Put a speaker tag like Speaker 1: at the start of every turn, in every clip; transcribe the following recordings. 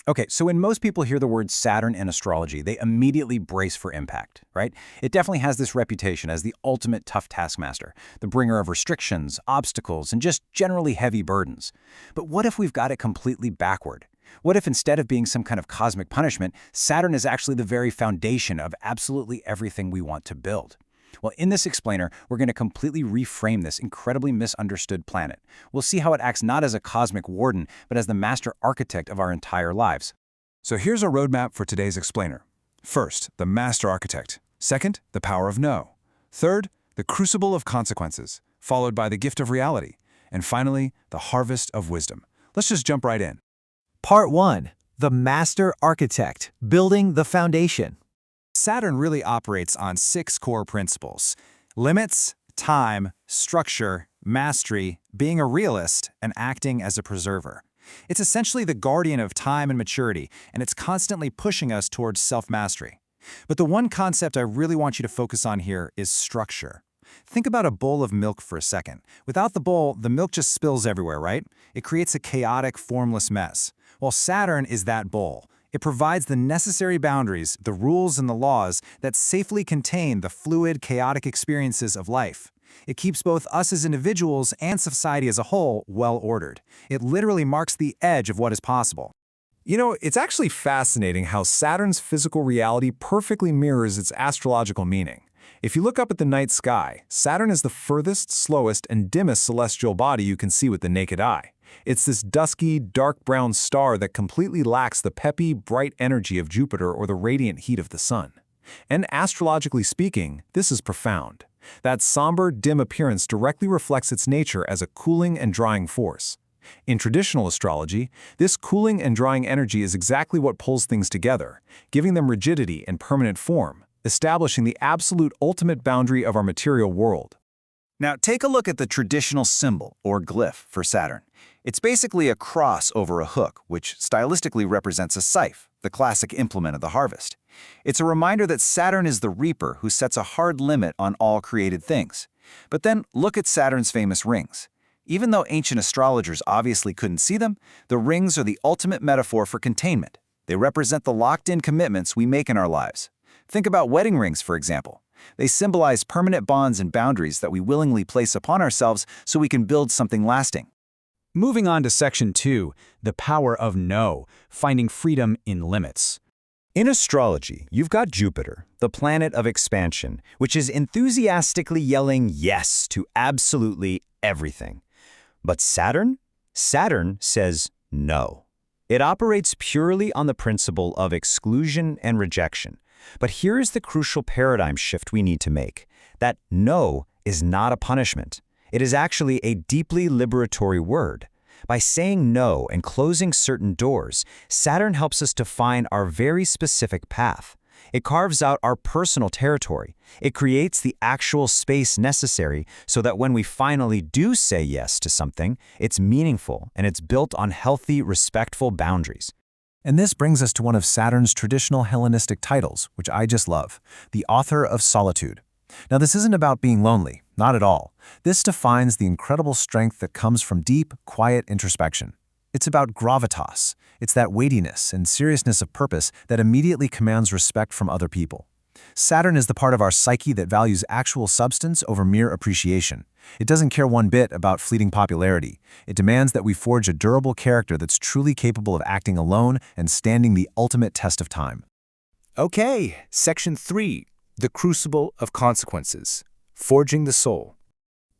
Speaker 1: Okay, so when most people hear the word Saturn in astrology, they immediately brace for impact, right? It definitely has this reputation as the ultimate tough taskmaster, the bringer of restrictions, obstacles, and just generally heavy burdens. But what if we've got it completely backward? What if instead of being some kind of cosmic punishment, Saturn is actually the very foundation of absolutely everything we want to build? Well, in this explainer, we're going to completely reframe this incredibly misunderstood planet. We'll see how it acts not as a cosmic warden, but as the master architect of our entire lives.
Speaker 2: So here's a roadmap for today's explainer. First, the master architect. Second, the power of no. Third, the crucible of consequences, followed by the gift of reality. And finally, the harvest of wisdom. Let's just jump right in.
Speaker 3: Part 1. The Master Architect, Building the Foundation.
Speaker 2: Saturn really operates on 6 core principles: limits, time, structure, mastery, being a realist, and acting as a preserver. It's essentially the guardian of time and maturity, and it's constantly pushing us towards self-mastery. But the one concept I really want you to focus on here is structure. Think about a bowl of milk for a second. Without the bowl, the milk just spills everywhere, right? It creates a chaotic, formless mess. Well, Saturn is that bowl. It provides the necessary boundaries, the rules and the laws that safely contain the fluid, chaotic experiences of life. It keeps both us as individuals and society as a whole well-ordered. It literally marks the edge of what is possible. You know, it's actually fascinating how Saturn's physical reality perfectly mirrors its astrological meaning. If you look up at the night sky, Saturn is the furthest, slowest, and dimmest celestial body you can see with the naked eye. It's this dusky, dark brown star that completely lacks the peppy, bright energy of Jupiter or the radiant heat of the sun. And astrologically speaking, this is profound. That somber, dim appearance directly reflects its nature as a cooling and drying force. In traditional astrology, this cooling and drying energy is exactly what pulls things together, giving them rigidity and permanent form, establishing the absolute ultimate boundary of our material world.
Speaker 1: Now, take a look at the traditional symbol, or glyph, for Saturn. It's basically a cross over a hook, which stylistically represents a scythe, the classic implement of the harvest. It's a reminder that Saturn is the reaper who sets a hard limit on all created things. But then look at Saturn's famous rings. Even though ancient astrologers obviously couldn't see them, the rings are the ultimate metaphor for containment. They represent the locked-in commitments we make in our lives. Think about wedding rings, for example. They symbolize permanent bonds and boundaries that we willingly place upon ourselves so we can build something lasting.
Speaker 4: Moving on to Section 2, the power of no, finding freedom in limits.
Speaker 5: In astrology, you've got Jupiter, the planet of expansion, which is enthusiastically yelling yes to absolutely everything. But Saturn? Saturn says no. It operates purely on the principle of exclusion and rejection. But here's the crucial paradigm shift we need to make. That no is not a punishment. It is actually a deeply liberatory word. By saying no and closing certain doors, Saturn helps us define our very specific path. It carves out our personal territory. It creates the actual space necessary so that when we finally do say yes to something, it's meaningful and it's built on healthy, respectful boundaries.
Speaker 3: And this brings us to one of Saturn's traditional Hellenistic titles, which I just love, the author of solitude. Now, this isn't about being lonely, not at all. This defines the incredible strength that comes from deep, quiet introspection. It's about gravitas. It's that weightiness and seriousness of purpose that immediately commands respect from other people. Saturn is the part of our psyche that values actual substance over mere appreciation. It doesn't care one bit about fleeting popularity. It demands that we forge a durable character that's truly capable of acting alone and standing the ultimate test of time.
Speaker 6: Okay, Section 3, the crucible of consequences, forging the soul.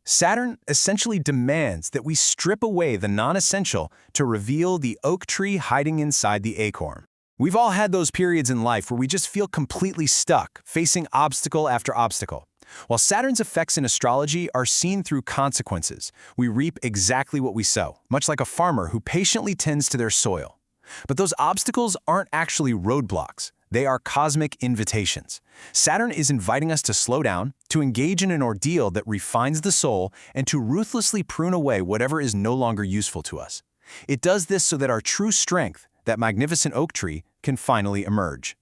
Speaker 4: Saturn essentially demands that we strip away the non-essential to reveal the oak tree hiding inside the acorn. We've all had those periods in life where we just feel completely stuck, facing obstacle after obstacle. While Saturn's effects in astrology are seen through consequences, we reap exactly what we sow, much like a farmer who patiently tends to their soil. But those obstacles aren't actually roadblocks. They are cosmic invitations. Saturn is inviting us to slow down, to engage in an ordeal that refines the soul, and to ruthlessly prune away whatever is no longer useful to us. It does this so that our true strength, that magnificent oak tree, can finally emerge.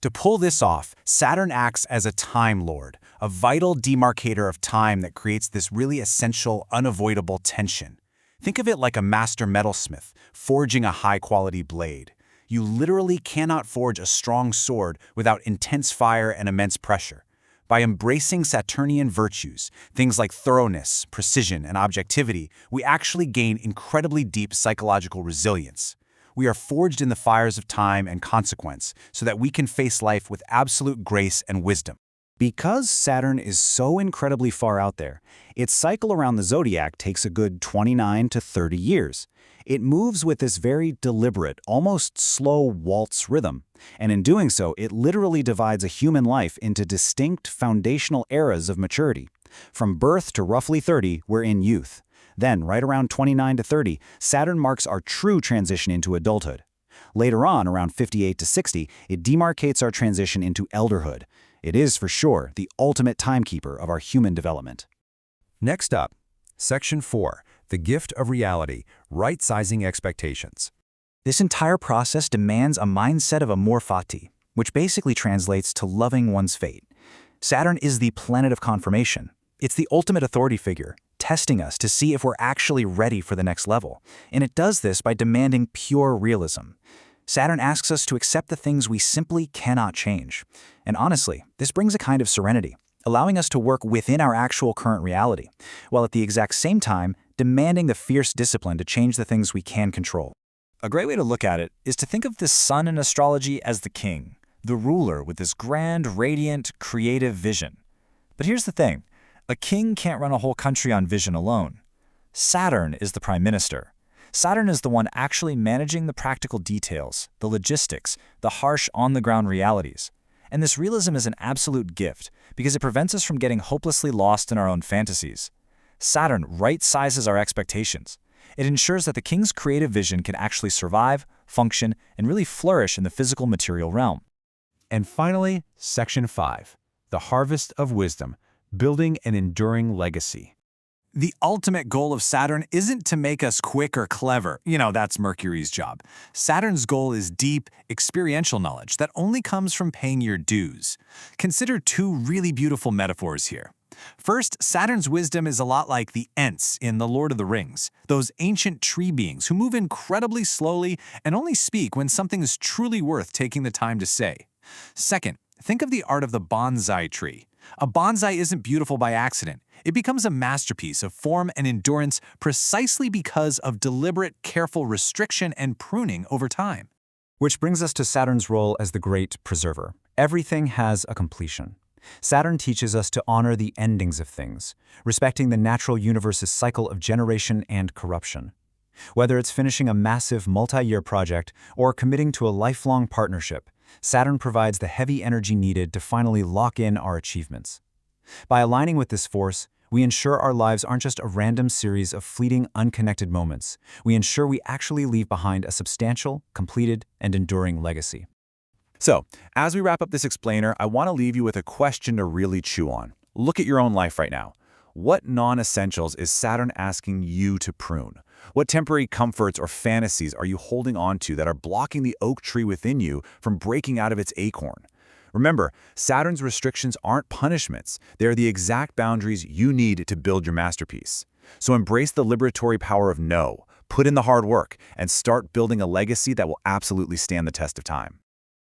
Speaker 4: To pull this off, Saturn acts as a time lord, a vital demarcator of time that creates this really essential, unavoidable tension. Think of it like a master metalsmith forging a high-quality blade.
Speaker 2: You literally cannot forge a strong sword without intense fire and immense pressure. By embracing Saturnian virtues, things like thoroughness, precision, and objectivity, we actually gain incredibly deep psychological resilience. We are forged in the fires of time and consequence so that we can face life with absolute grace and wisdom.
Speaker 5: Because Saturn is so incredibly far out there, its cycle around the zodiac takes a good 29 to 30 years. It moves with this very deliberate, almost slow waltz rhythm, and in doing so, it literally divides a human life into distinct foundational eras of maturity. From birth to roughly 30, we're in youth. Then, right around 29 to 30, Saturn marks our true transition into adulthood. Later on, around 58 to 60, it demarcates our transition into elderhood. It is, for sure, the ultimate timekeeper of our human development.
Speaker 3: Next up, Section 4, the gift of reality, right-sizing expectations.
Speaker 2: This entire process demands a mindset of amor fati, which basically translates to loving one's fate. Saturn is the planet of confirmation. It's the ultimate authority figure, testing us to see if we're actually ready for the next level. And it does this by demanding pure realism. Saturn asks us to accept the things we simply cannot change. And honestly, this brings a kind of serenity, allowing us to work within our actual current reality, while at the exact same time demanding the fierce discipline to change the things we can control. A great way to look at it is to think of the sun in astrology as the king, the ruler with this grand, radiant, creative vision. But here's the thing, a king can't run a whole country on vision alone. Saturn is the prime minister. Saturn is the one actually managing the practical details, the logistics, the harsh on-the-ground realities. And this realism is an absolute gift because it prevents us from getting hopelessly lost in our own fantasies. Saturn right-sizes our expectations. It ensures that the king's creative vision can actually survive, function, and really flourish in the physical material realm.
Speaker 3: And finally, Section 5, the harvest of wisdom, building an enduring legacy.
Speaker 2: The ultimate goal of Saturn isn't to make us quick or clever. That's Mercury's job. Saturn's goal is deep, experiential knowledge that only comes from paying your dues. Consider two really beautiful metaphors here. First, Saturn's wisdom is a lot like the Ents in The Lord of the Rings, those ancient tree beings who move incredibly slowly and only speak when something is truly worth taking the time to say. Second, think of the art of the bonsai tree. A bonsai isn't beautiful by accident. It becomes a masterpiece of form and endurance precisely because of deliberate, careful restriction and pruning over time.
Speaker 3: Which brings us to Saturn's role as the great preserver. Everything has a completion. Saturn teaches us to honor the endings of things, respecting the natural universe's cycle of generation and corruption. Whether it's finishing a massive multi-year project or committing to a lifelong partnership, Saturn provides the heavy energy needed to finally lock in our achievements. By aligning with this force, we ensure our lives aren't just a random series of fleeting, unconnected moments. We ensure we actually leave behind a substantial, completed, and enduring legacy.
Speaker 1: So, as we wrap up this explainer, I want to leave you with a question to really chew on. Look at your own life right now. What non-essentials is Saturn asking you to prune? What temporary comforts or fantasies are you holding on to that are blocking the oak tree within you from breaking out of its acorn? Remember, Saturn's restrictions aren't punishments. They are the exact boundaries you need to build your masterpiece. So embrace the liberatory power of no, put in the hard work, and start building a legacy that will absolutely stand the test of time.